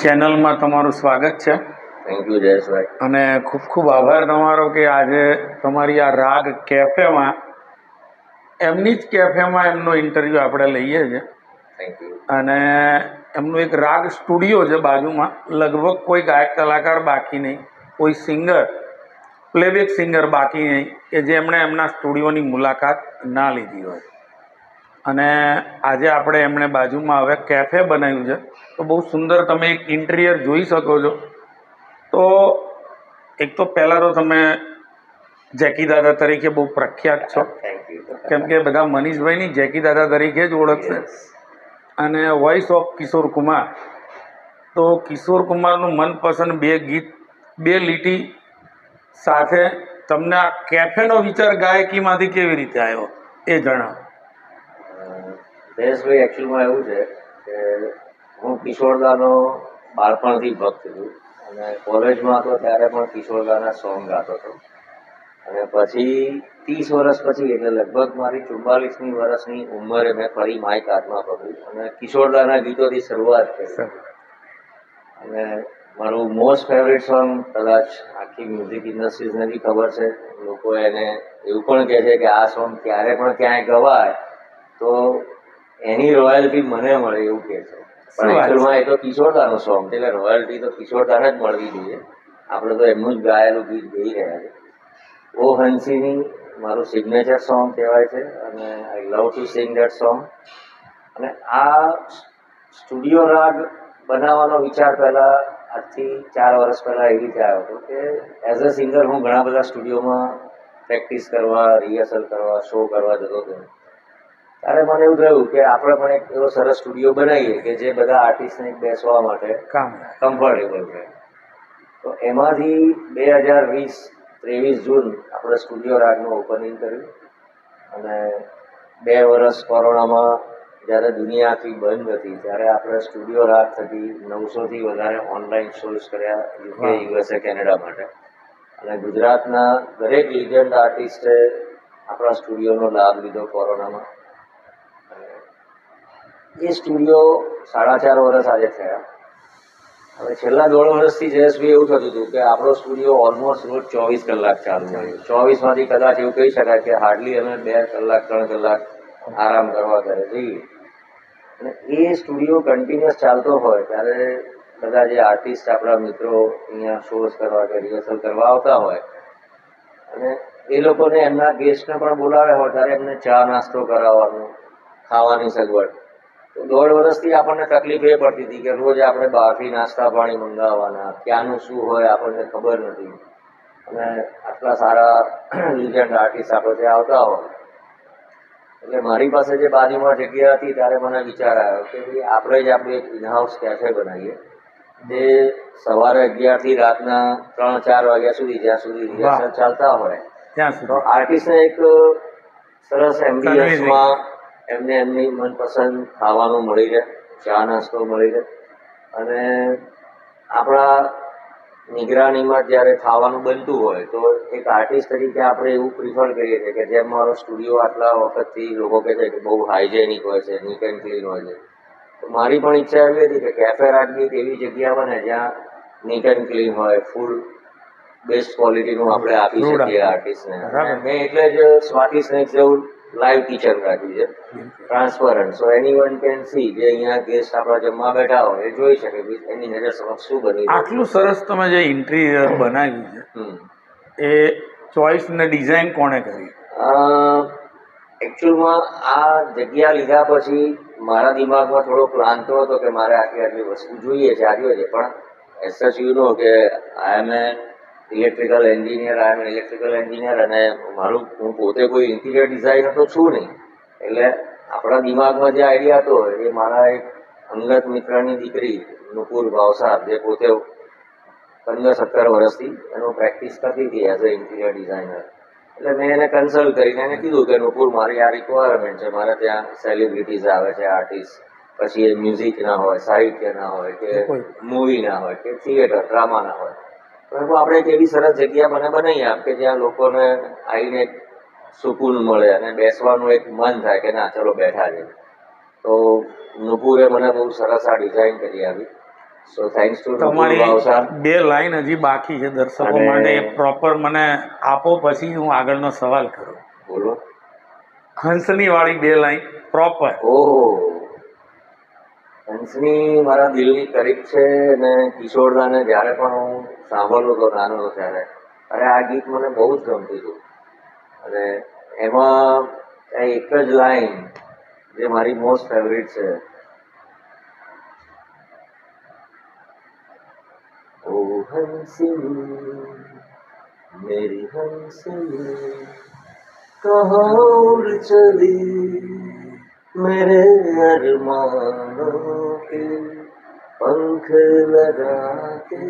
ચેનલમાં તમારું સ્વાગત છે. Thank you Jayeshbhai. અને ખૂબ ખૂબ આભાર તમારો કે આજે તમારી આ રાગ કેફેમાં એમની જ કેફેમાં એમનો ઇન્ટરવ્યૂ આપણે લઈએ છીએ. Thank you. અને એમનું એક રાગ સ્ટુડિયો છે બાજુમાં. લગભગ કોઈ ગાયક કલાકાર બાકી નહીં, કોઈ સિંગર પ્લેબેક સિંગર બાકી નહીં કે જે એમણે એમના સ્ટુડિયોની મુલાકાત ના લીધી હોય. અને આજે આપણે એમણે બાજુમાં હવે કેફે બનાવ્યું છે, તો બહુ સુંદર તમે એક ઇન્ટિરિયર જોઈ શકો છો. તો એક તો પહેલાં તો તમે જેકી દાદા તરીકે બહુ પ્રખ્યાત છો, થેન્ક યુ. કેમ કે બધા મનીષભાઈની જેકી દાદા તરીકે જ ઓળખશે. અને વોઇસ ઓફ કિશોર કુમાર, તો કિશોર કુમારનું મનપસંદ બે ગીત, બે લીટી સાથે તમને આ કેફેનો વિચાર ગાયકીમાંથી કેવી રીતે આવ્યો એ જણાવો. જયેશભાઈ, એકચ્યુઅલમાં એવું છે કે હું કિશોરદાનો બાળપણથી ભક્ત છું અને કોલેજમાં હતો ત્યારે પણ કિશોરદાના સોંગ ગાતો હતો. અને પછી 30 વર્ષ પછી, એટલે લગભગ મારી 44મી વર્ષની ઉંમરે મેં ફરી માઇક હાથમાં પકડ્યું અને કિશોરદાના ગીતોથી શરૂઆત કરી. અને મારું મોસ્ટ ફેવરેટ સોંગ કદાચ આખી મ્યુઝિક ઇન્ડસ્ટ્રીઝને બી ખબર છે. લોકો એને એવું પણ કહે છે કે આ સોંગ ક્યારે પણ ક્યાંય ગવાય તો એની રોયલ્ટી મને મળે એવું કહે છે. પણ એકચ્યુઅલમાં એ તો કિશોરદાનો સોંગ છે, એટલે રોયલ્ટી તો કિશોરદાને જ મળવી જોઈએ. આપણે તો એમનું જ ગાયેલું ગીત ગાઈ રહ્યા છે. ઓ હંસીની મારું સિગ્નેચર સોંગ કહેવાય છે અને I love to sing that song. અને આ સ્ટુડિયો રાગ બનાવવાનો વિચાર પહેલા આજથી 4 વર્ષ પહેલા એવી રીતે આવ્યો હતો કે એઝ અ સિંગર હું ઘણા બધા સ્ટુડિયોમાં પ્રેક્ટિસ કરવા, રિહર્સલ કરવા, શો કરવા જતો હતો. ત્યારે મને એવું થયું કે આપણે પણ એક એવો સરસ સ્ટુડિયો બનાવીએ કે જે બધા આર્ટિસ્ટને બેસવા માટે કમ્ફર્ટેબલ રહે. તો એમાંથી 2023 જૂન આપણે સ્ટુડિયો રાગનું ઓપનિંગ કર્યું. અને 2 વર્ષ કોરોનામાં જ્યારે દુનિયા આખી બંધ હતી ત્યારે આપણે સ્ટુડિયો રાગ થકી 900થી વધારે ઓનલાઈન શોઝ કર્યા UK, USA, કેનેડા માટે. અને ગુજરાતના દરેક લિજેન્ડ આર્ટિસ્ટે આપણા સ્ટુડિયોનો લાભ લીધો કોરોનામાં. એ સ્ટુડિયો 4.5 વર્ષ આજે થયા. હવે છેલ્લા 1.5 વર્ષથી જયેશભાઈ એવું થતું હતું કે આપણો સ્ટુડિયો ઓલમોસ્ટ રોજ 24 કલાક ચાલુ હોય. 24માંથી કદાચ એવું કહી શકાય કે હાર્ડલી અમે 2 કલાક 3 કલાક આરામ કરવા ઘરે જઈએ. અને એ સ્ટુડિયો કન્ટિન્યુઅસ ચાલતો હોય ત્યારે બધા જે આર્ટિસ્ટ આપણા મિત્રો અહીંયા શોઝ કરવા કે રિહર્સલ કરવા આવતા હોય અને એ લોકોને એમના ગેસ્ટને પણ બોલાવ્યા હોય ત્યારે એમને ચા નાસ્તો કરાવવાનું, ખાવાની સગવડ. તો 1.5 વર્ષથી આપણને તકલીફ એ પડતી હતી કે રોજ આપણે બહારથી નાસ્તા પાણી મંગાવવાના, ક્યાંનું શું હોય આપણને ખબર નથી. અને આટલા સારા લિજેન્ડ આર્ટિસ્ટ આપણે ત્યાં આવતા હોય એટલે મારી પાસે જે બાજુમાં જગ્યા હતી ત્યારે મને વિચાર આવ્યો કે ભાઈ આપણે જ આપણું એક ઇનહાઉસ કેફે બનાવીએ જે સવારે 11થી રાતના 3-4 વાગ્યા સુધી, જ્યાં સુધી રિહર્સલ ચાલતા હોય તો આર્ટિસ્ટને એક સરસ એમ્બિયન્સમાં એમને એમની મનપસંદ ખાવાનું મળી રહે, ચા નાસ્તો મળી રહે. અને આપણા નિગરાનીમાં જ્યારે ખાવાનું બનતું હોય તો એક આર્ટિસ્ટ તરીકે આપણે એવું પ્રિફર કરીએ છીએ કે જેમ મારો સ્ટુડિયો આટલા વખતથી લોકો કહે છે કે બહુ હાઇજેનિક હોય છે, નીટ એન્ડ ક્લીન હોય છે, તો મારી પણ ઈચ્છા એવી હતી કે કેફે રાખવી એક એવી જગ્યા બને જ્યાં નીટ એન્ડ ક્લીન હોય, ફૂડ બેસ્ટ ક્વોલિટીનું આપણે આપી શકીએ આર્ટિસ્ટને. મેં એટલે જ સ્વાતિ સ્નેક્સ જેવું લાઈવ કિચન રાખ્યું છે, transparent, so anyone can see. જે અહીંયા ગેસ્ટ આપણા જમવા બેઠા હોય એ જોઈ શકે એની નજર સમક્ષ શું બની. આટલું સરસ તમે જે ઇન્ટિરિયર બનાવ્યું છે એ ચોઈસ ને ડિઝાઇન કોણે કરી? એકચ્યુઅલમાં આ જગ્યા લીધા પછી મારા દિમાગમાં થોડો પ્લાન તો હતો કે મારે આટલી વસ્તુ જોઈએ છે, આ જોઈએ છે. પણ એસ યુ નો કે આઈ એમ એ ઇલેક્ટ્રિકલ એન્જિનિયર અને હું પોતે કોઈ ઇન્ટિરિયર ડિઝાઇનર તો છું નહીં. એટલે આપણા દિમાગમાં જે આઈડિયા હતો એ મારા એક અંગત મિત્રની દીકરી નુપુર ભાવસાર, જે પોતે 15-17 વર્ષથી એનું પ્રેક્ટિસ કરતી હતી એઝ અ ઇન્ટિરિયર ડિઝાઇનર. એટલે મેં એને કન્સલ્ટ કરીને એને કીધું કે નુપુર મારી આ રિક્વાયરમેન્ટ છે, મારે ત્યાં સેલિબ્રિટીઝ આવે છે, આર્ટિસ્ટ, પછી એ મ્યુઝિકના હોય, સાહિત્યના હોય કે મૂવીના હોય કે થિયેટર ડ્રામાના હોય, પરંતુ આપણે એક એવી સરસ જગ્યા બનાવી આપ કે જ્યાં લોકોને આવીને સુકૂન મળે અને બેસવાનું એક મન થાય કે ના ચલો બેઠા છે. તો નુપુરે મને બહુ સરસ આ ડિઝાઇન કરી આવી સો થેન્ક્સ ટુ તમારી ભાવસાર. 2 લાઈન હજી બાકી છે દર્શકો અને- માટે, એ પ્રોપર મને આપો, પછી હું આગળનો સવાલ કરું. બોલો. હંસની વાળી 2 લાઈન પ્રોપર. ઓહો, હંસની મારા દિલની કરીબ છે. અને કિશોરદાને જ્યારે પણ હું સાંભળતો હતો નાનો હતો ત્યારે, અરે આ ગીત મને બહુ જ ગમતું હતું. અને એમાં એક જ લાઈન જે મારી મોસ્ટ ફેવરિટ છે, ઓ હંસની મેરી હંસની કहाँ उड़ चली मेरे अरमानों के पंख लगा के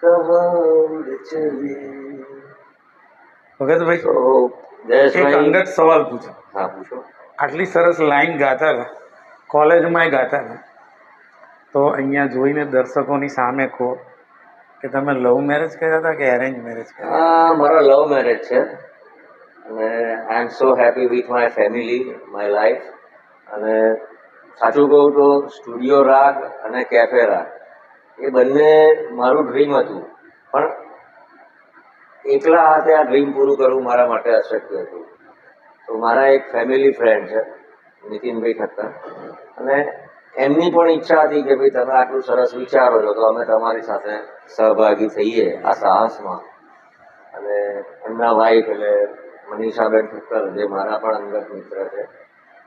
कहाँ उड़ चली. ભગતભાઈ, તો એક જયેશભાઈ, અંગત સવાલ પૂછો. હા પૂછો. આટલી સરસ લાઈન ગાતા હતા, કોલેજમાંય ગાતા હતા, તો અહીંયા જોઈને દર્શકોની સામે કહો કે તમે લવ મેરેજ કર્યા હતા કે એરેન્જ મેરેજ કર્યા? આ મારા લવ મેરેજ છે. અને I am so happy with my family, my life. અને સાચું કહું તો સ્ટુડિયો રાગ અને કેફે રાગ એ બંને મારું ડ્રીમ હતું, પણ એકલા હાથે આ ડ્રીમ પૂરું કરવું મારા માટે અશક્ય હતું. તો મારા એક ફેમિલી ફ્રેન્ડ છે નીતિનભાઈ ઠક્કર, અને એમની પણ ઈચ્છા હતી કે ભાઈ તમે આટલું સરસ વિચારો છો તો અમે તમારી સાથે સહભાગી થઈએ આ સાહસમાં. અને એમના વાઈફ એટલે મનીષાબેન ઠક્કર, જે મારા પણ અંગત મિત્ર છે,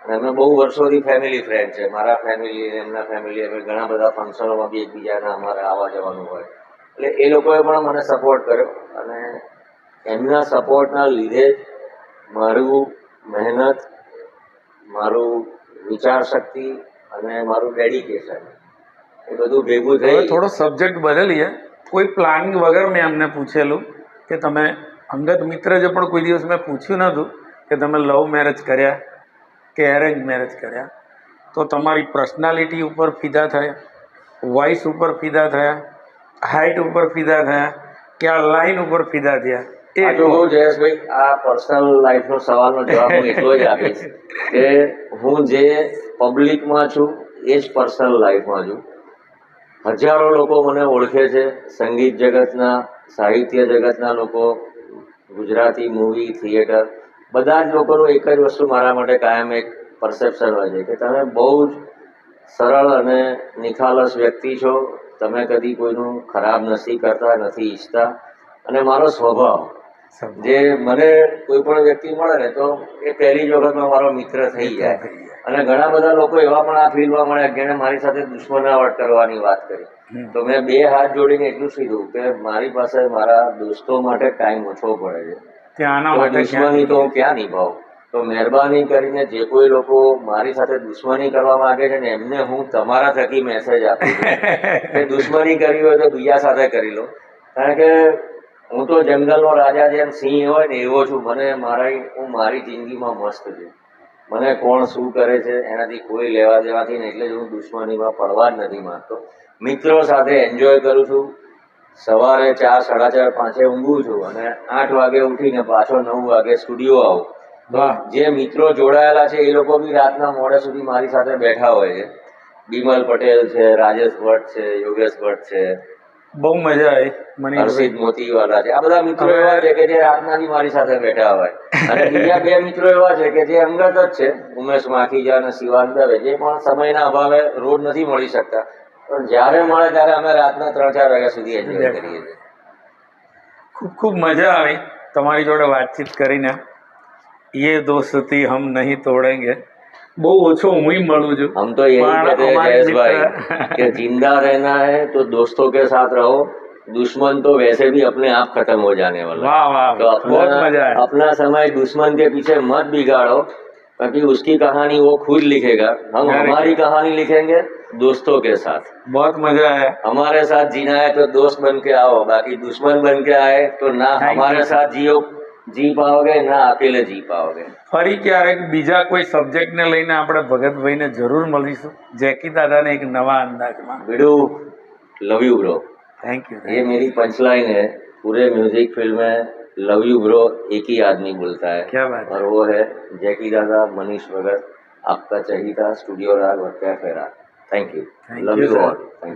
અને અમે બહુ વર્ષોથી ફેમિલી ફ્રેન્ડ છે. મારા ફેમિલી એમના ફેમિલી, અમે ઘણા બધા ફંક્શનોમાં બી એકબીજાના અમારે આવવા જવાનું હોય, એટલે એ લોકોએ પણ મને સપોર્ટ કર્યો. અને એમના સપોર્ટના લીધે જ મારું મહેનત, મારું વિચાર શક્તિ અને મારું ડેડિકેશન એ બધું ભેગું હવે થઈ. થોડો સબ્જેક્ટ બદલીએ. કોઈ પ્લાનિંગ વગર મેં એમને પૂછેલું કે તમે અંગત મિત્ર છે, પણ કોઈ દિવસ મેં પૂછ્યું નહોતું કે તમે લવ મેરેજ કર્યા કે એરેન્જ મેરેજ કર્યા. તો તમારી પર્સનાલિટી ઉપર ફિદા થયા, વોઇસ ઉપર ફિદા થયા, હાઇટ ઉપર ફિદા થયા, કે આ લાઈન ઉપર ફિદા થયા? એ જો હું જયેશભાઈ, આ પર્સનલ લાઈફનો સવાલનો જવાબ હું એટલો જ આપીશ કે હું જે પબ્લિકમાં છું એ જ પર્સનલ લાઈફમાં છું. હજારો લોકો મને ઓળખે છે, સંગીત જગતના, સાહિત્ય જગતના લોકો, ગુજરાતી મૂવી, થિયેટર, બધા જ લોકોનું એક જ વસ્તુ મારા માટે કાયમ એક પરસેપ્શન હોય છે કે તમે બહુ જ સરળ અને નિખાલસ વ્યક્તિ છો. તમે કદી કોઈનું ખરાબ નથી કરતા, નથી ઈચ્છતા. અને મારો સ્વભાવ, જે મને કોઈ પણ વ્યક્તિ મળે ને તો એ પહેલી જ વખતમાં મારો મિત્ર થઈ જાય. અને ઘણા બધા લોકો એવા પણ આ ફિલ્ડમાં મળ્યા જેને મારી સાથે દુશ્મનાવટ કરવાની વાત કરી. તો મેં 2 હાથ જોડીને એટલું કીધું કે મારી પાસે મારા દોસ્તો માટે ટાઈમ ઓછો પડે છે, ત્યાં આના તો માટે દુશ્મની તો હું ક્યાં નિભાવું. તો મહેરબાની કરીને જે કોઈ લોકો મારી સાથે દુશ્મની કરવા માંગે છે ને, એમને હું તમારા થકી મેસેજ આપું છું કે દુશ્મની કરવી હોય તો બીજા સાથે કરી લો. કારણ કે હું તો જંગલનો રાજા જેમ સિંહ હોય ને એવો છું. હું મારી જિંદગીમાં મસ્ત છું. મને કોણ શું કરે છે એનાથી કોઈ લેવા દેવાથી ને, એટલે જ હું દુશ્મનીમાં પડવા જ નથી માંગતો. મિત્રો સાથે એન્જોય કરું છું. સવારે 4, 4:30, 5 ઊંઘું છું અને 8 વાગે ઉઠીને પાછો 9 વાગે સ્ટુડિયો આવું. તો જે મિત્રો જોડાયેલા છે એ લોકો બી રાતના મોડે સુધી મારી સાથે બેઠા હોય છે. બિમલ પટેલ છે, રાજેશ ભટ્ટ છે, યોગેશ ભટ્ટ છે, બહુ મજા આવી. હર્ષિત મોતીવાલા છે. આ બધા મિત્રો એવા છે કે જે રાતના બી મારી સાથે બેઠા હોય. અને બીજા 2 મિત્રો એવા છે કે જે અંગત જ છે, ઉમેશ માખીજા અને શિવાન દવે, જે પણ સમયના અભાવે રોજ નથી મળી શકતા, પણ જ્યારે મળે ત્યારે અમે રાતના 3-4 વાગ્યા સુધી એન્જોય કરીએ છીએ. ખૂબ ખૂબ મજા આવી તમારી જોડે વાતચીત કરીને. ये दोस्ती हम नहीं तोड़ेंगे. બહુ ઓછો હું મળું છું. हम तो यही कहते हैं जयेश कि जिंदा रहना है तो दोस्तों के साथ रहो, दुश्मन तो वैसे भी अपने आप खत्म हो जाने वाला. वाह वाह, तो बहुत मजा आया. अपना समय दुश्मन के पीछे मत बिगाड़ो, क्योंकि उसकी कहानी वो खुद लिखेगा. हम हमारी कहानी लिखेंगे दोस्तों के साथ. बहुत मजा आया. हमारे साथ जीना है तो दोस्त बन के आओ, बाकी दुश्मन बन के आए तो ना हमारे साथ जी पाओगे ના અકેલે જી પાઓગે. ફરી ક્યારેક બીજા કોઈ સબ્જેક્ટને લઈને આપણે ભગતભાઈને જરૂર મળીશું, જેકી દાદાને એક નવા અંદાજમાં. बिडू, love you bro. Thank you. ये मेरी पंचलाइन है. पूरे म्यूजिक फील्ड में लव यू ब्रो एक ही आदमी बोलता है. क्या बात. और वो है जैकी दादा, मनीष भगत, आपका चहीता, स्टूडियो राग और कैफे राग. Thank you. Love you all. Thank you.